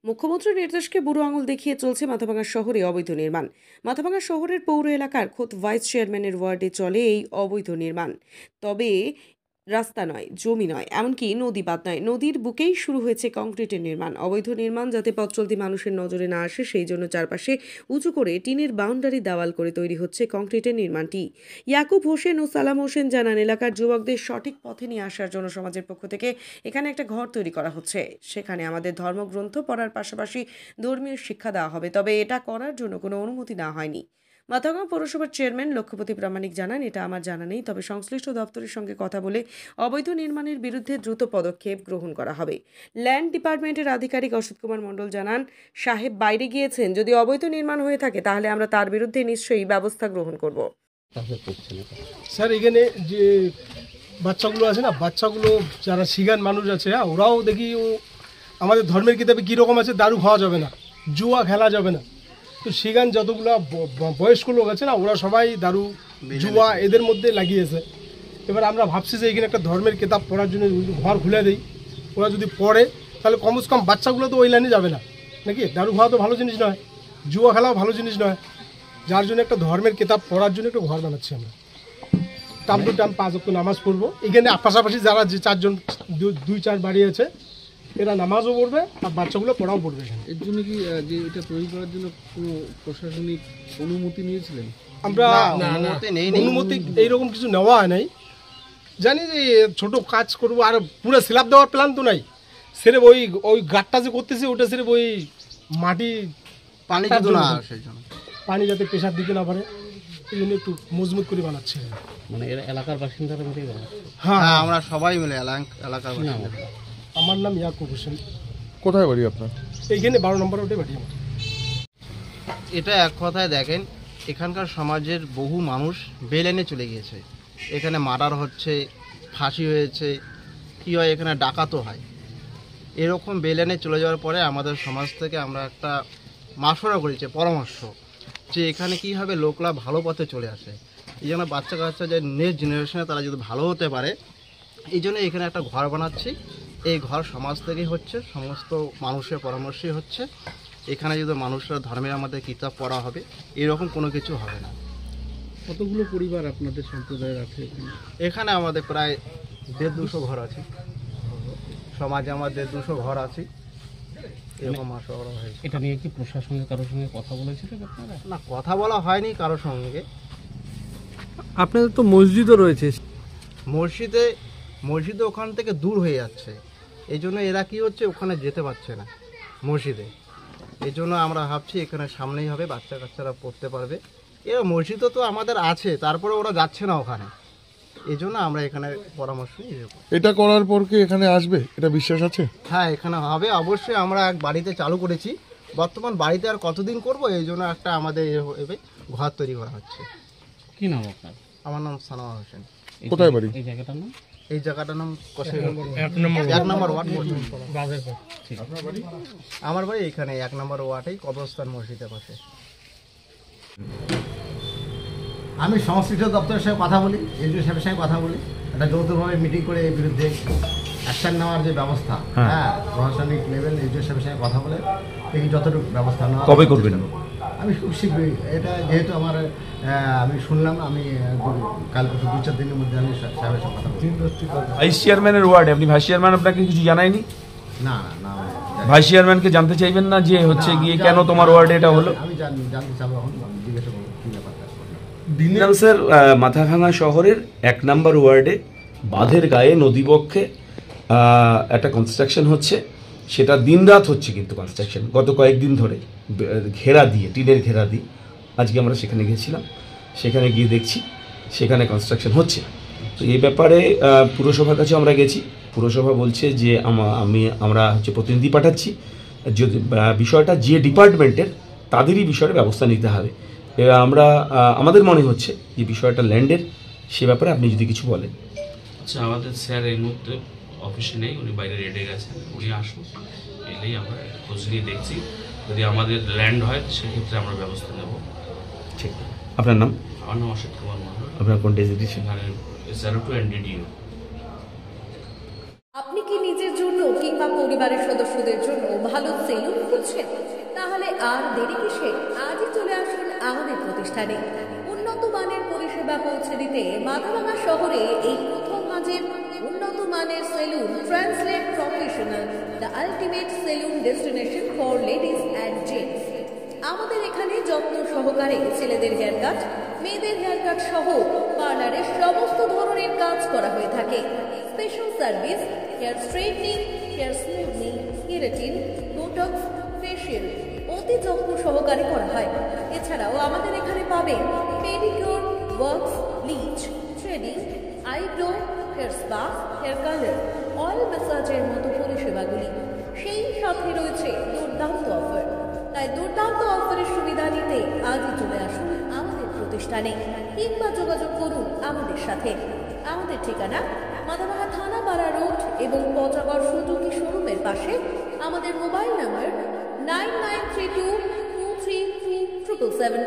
মুখ্যমন্ত্রীর নির্দেশকে বুড়ো আঙুল দেখিয়ে চলছে মাথাভাঙা শহরে অবৈধ নির্মাণ। মাথাভাঙা শহরের পৌর এলাকার খোদ ভাইস চেয়ারম্যানের ওয়ার্ডে চলে এই অবৈধ নির্মাণ। তবে রাস্তা নয়, জমি নয়, এমনকি নদী বাদ নয়, নদীর বুকেই শুরু হয়েছে কংক্রিটের নির্মাণ। অবৈধ নির্মাণ যাতে পথ চলতি মানুষের নজরে না আসে সেই জন্য চারপাশে উঁচু করে টিনের বাউন্ডারি দেওয়াল করে তৈরি হচ্ছে কংক্রিটের নির্মাণটি। ইয়াকুব হোসেন ও সালাম হোসেন জানান, এলাকার যুবকদের সঠিক পথে নিয়ে আসার জন্য সমাজের পক্ষ থেকে এখানে একটা ঘর তৈরি করা হচ্ছে। সেখানে আমাদের ধর্মগ্রন্থ পড়ার পাশাপাশি ধর্মীয় শিক্ষা দেওয়া হবে, তবে এটা করার জন্য কোনো অনুমতি নেওয়া হয়নি। মাথাভাঙা পৌরসভার চেয়ারম্যান লক্ষ্যপতি প্রামাণিক জানান, এটা আমার জানা নেই, তবে সংশ্লিষ্ট দপ্তরের সঙ্গে কথা বলে অবৈধ নির্মাণের বিরুদ্ধে দ্রুত পদক্ষেপ গ্রহণ করা হবে। ল্যান্ড ডিপার্টমেন্টের আধিকারিক অসিত কুমার মণ্ডল জানান, সাহেব বাইরে গিয়েছেন, যদি অবৈধ নির্মাণ হয়ে থাকে তাহলে আমরা তার বিরুদ্ধে নিশ্চয়ই ব্যবস্থা গ্রহণ করব। স্যার, এখানে যে বাচ্চাগুলো আছে না, বাচ্চাগুলো যারা সিগান মানুষ আছে, ওরাও দেখি আমাদের ধর্মের কিতাবে কীরকম আছে, দারু খাওয়া যাবে না, জুয়া খেলা যাবে না। তো সিগান যতগুলো বয়স্ক লোক আছে না, ওরা সবাই দারু জুয়া এদের মধ্যে লাগিয়েছে। এবার আমরা ভাবছি যে এখানে একটা ধর্মের কিতাব পড়ার জন্য ঘর খুলে দেই, ওরা যদি পড়ে তাহলে কমসে কম বাচ্চাগুলো তো ওই লাইনে যাবে না নাকি। দারু খাওয়া তো ভালো জিনিস নয়, জুয়া খেলাও ভালো জিনিস নয়, যার জন্য একটা ধর্মের কিতাব পড়ার জন্য একটা ঘর বানাচ্ছি আমরা। টাইম টু টাইম 5 ওয়াক্ত নামাজ পড়বো। এখানে পাশাপাশি যারা যে 4জন 2-4 বাড়ি আছে, এরা নামাজও পড়বে আর বাচ্চাগুলো পড়াও পড়বে। এর জন্য কি যে এটা তৈরি করার জন্য কোনো প্রশাসনিক অনুমতি নিয়েছিলেন? আমরা অনুমতি এইরকম কিছু নেওয়া হয় নাই। জানি যে ছোট কাজ করবো, আর পুরো স্ল্যাব দেওয়ার প্ল্যান তো নাই। সেরে ওই গাঁটটা যে করতেছে ওটা সেরে ওই মাটি পানি যাতে প্রেশার দিতে না পারে, এই জন্য একটু মজবুত করে বানাচ্ছে। মানে এরা এলাকার বাসিন্দারা মিলে বানাচ্ছে? হ্যাঁ, আমরা সবাই মিলে এলাকার বাসিন্দা। আমার নাম ইয়াকুব হোসেন। কোথায় বাড়ি আপনার? এইখানে 12 নম্বর ওটাই বাড়ি আমার। এটা এক কথায় দেখেন, এখানকার সমাজের বহু মানুষ বেলাইনে চলে গিয়েছে। এখানে মার্ডার হচ্ছে, ফাঁসি হয়েছে, কী হয় এখানে ডাকাতও হয়। এরকম বেলাইনে চলে যাওয়ার পরে আমাদের সমাজ থেকে আমরা একটা মাসোরা করেছি, পরামর্শ, যে এখানে কীভাবে লোকরা ভালো পথে চলে আসে। এই জন্য বাচ্চা কাচ্চা যে নেক্সট জেনারেশনে তারা যদি ভালো হতে পারে, এই জন্য এখানে একটা ঘর বানাচ্ছি। এই ঘর সমাজ থেকেই হচ্ছে, সমস্ত মানুষের পরামর্শই হচ্ছে। এখানে যদি মানুষরা ধর্মের আমাদের কিতাব পড়া হবে, এরকম কোনো কিছু হবে না। কতগুলো পরিবার আপনাদের সম্প্রদায়ের আছে এখানে? আমাদের প্রায় 150-200 ঘর আছে। সমাজে আমাদের 200 ঘর আছে। এরকম মাসোরা হয়েছে। এটা নিয়ে কি প্রশাসনের কারোর সঙ্গে কথা বলেছিলেন আপনারা? না, কথা বলা হয়নি কারোর সঙ্গে। আপনাদের তো মসজিদও রয়েছে। মসজিদে ওখান থেকে দূর হয়ে যাচ্ছে, এই জন্য এরা কি হচ্ছে ওখানে যেতে পারছে না মসজিদে। এই জন্য আমরা ভাবছি এখানে সামনেই হবে, বাচ্চা কাচ্চারা পড়তে পারবে। এরা মসজিদও তো আমাদের আছে, তারপরে ওরা যাচ্ছে না ওখানে, এই জন্য আমরা এখানে পরামর্শ নিয়ে যাবো। এটা করার পর কি এখানে আসবে, এটা বিশ্বাস আছে? হ্যাঁ, এখানে হবে অবশ্যই। আমরা এক বাড়িতে চালু করেছি, বর্তমান বাড়িতে আর কতদিন করব, এই জন্য একটা আমাদের ঘর তৈরি করা হচ্ছে। কি নাম আপনার? আমার নাম সানোয়ার হোসেন। কোথায় বাড়ি? এই জায়গাটার নাম? এই জায়গাটার নাম 1 নম্বর ওয়ার্ড। আমার বাড়ি এখানে 1 নম্বর ওয়ার্ডেই, কবরস্থান মসজিদের পাশে। আমি সংশ্লিষ্ট দপ্তরের সঙ্গে কথা বলি, এসডিও সাহেবের সঙ্গে কথা বলি, একটা যৌথভাবে মিটিং করে এর বিরুদ্ধে অ্যাকশন নেওয়ার যে ব্যবস্থা, হ্যাঁ, প্রশাসনিক লেভেল এসডিও সাহেবের সঙ্গে কথা বলে দেখি যতটুকু ব্যবস্থা নেওয়া। কবে করবেন? আমি খুব শীঘ্রই। এটা যেহেতু আমার আমি শুনলাম, আমি কাল 2-4 দিনের মধ্যে আমি সাহেবের সঙ্গে কথা বলি। ভাইস চেয়ারম্যানের ওয়ার্ডে আপনি ভাইস চেয়ারম্যান আপনাকে কিছু জানায়নি? না না, ভাইস চেয়ারম্যানকে জানতে চাইবেন না যে হচ্ছে গিয়ে কেন তোমার ওয়ার্ডে এটা হলো? আমি জানতে চাবো, এখন জিজ্ঞাসা করবো কী ব্যাপারটা। স্যার, মাথাভাঙা শহরের 1 নম্বর ওয়ার্ডে বাঁধের গায়ে নদীবক্ষে একটা কনস্ট্রাকশন হচ্ছে। সেটা দিনরাত হচ্ছে কিন্তু কনস্ট্রাকশন, গত কয়েকদিন ধরে ঘেরা দিয়ে, টিনের ঘেরা দিয়ে। আজকে আমরা সেখানে গেছিলাম, সেখানে গিয়ে দেখছি সেখানে কনস্ট্রাকশন হচ্ছে। তো এই ব্যাপারে পুরসভার কাছে আমরা গেছি, পুরসভা বলছে যে আমরা হচ্ছে প্রতিনিধি পাঠাচ্ছি, যদি বিষয়টা যে ডিপার্টমেন্টের তাদেরই বিষয়ে ব্যবস্থা নিতে হবে। আমরা আমাদের মনে হচ্ছে যে বিষয়টা ল্যান্ডের, সে ব্যাপারে আপনি যদি কিছু বলেন। আচ্ছা, আমাদের স্যার এই মুহূর্তে অফিসে নেই, উনি বাইরে রেডে গেছেন, উনি আসুন, এলেই আমরা খোঁজ নিয়ে দেখছি। যদি আমাদের ল্যান্ড হয় সেক্ষেত্রে আমরা ব্যবস্থা নেব। ঠিক। আপনার নাম? আমার নাম অসিত কুমার মণ্ডল। আপনার কোন ডেজিগনেশন? SRO2 NDDO। আপনি কি নিজের জন্য কিংবা পরিবারের সদস্যদের জন্য ভালো ভালো সেলুন খুঁজছেন? তাহলে আর দেরি কিসে? আজই চলে আসুন আমাদের প্রতিষ্ঠানে। উন্নত মানের পরিষেবা পৌঁছে দিতে মাথাভাঙা শহরে এই প্রথম মাঝের উন্নত মানের salon translate professional, the ultimate salon destination for ladies and gents. আমাদের এখানে যত্ন সহকারে ছেলেদের হেয়ার কাট, মেয়েদের হেয়ার কাট সহ পার্লারের সমস্ত ধরনের কাজ করা হয়ে থাকে। Special service, hair straightening, hair smoothing, keratin, botox, facial অতি যত্ন সহকারে করা হয়। এছাড়াও আমাদের এখানে পাবেন pedicure, wax, bleach, threading, eyebrow, hair spa, hair colour, oil ম্যাসাজের মতো পরিষেবাগুলি। সেই সাথে রয়েছে দুর্দান্ত অফার। তাই দুর্দান্ত অফারের সুবিধা নিতে আজই চলে আসুন আমাদের প্রতিষ্ঠানে কিংবা যোগাযোগ করুন আমাদের সাথে। আমাদের ঠিকানা মাথাভাঙা থানাপাড়া রোড এবং পচাগড় সুজুকি শোরুমের পাশে। আমাদের মোবাইল নাম্বার 9932233777।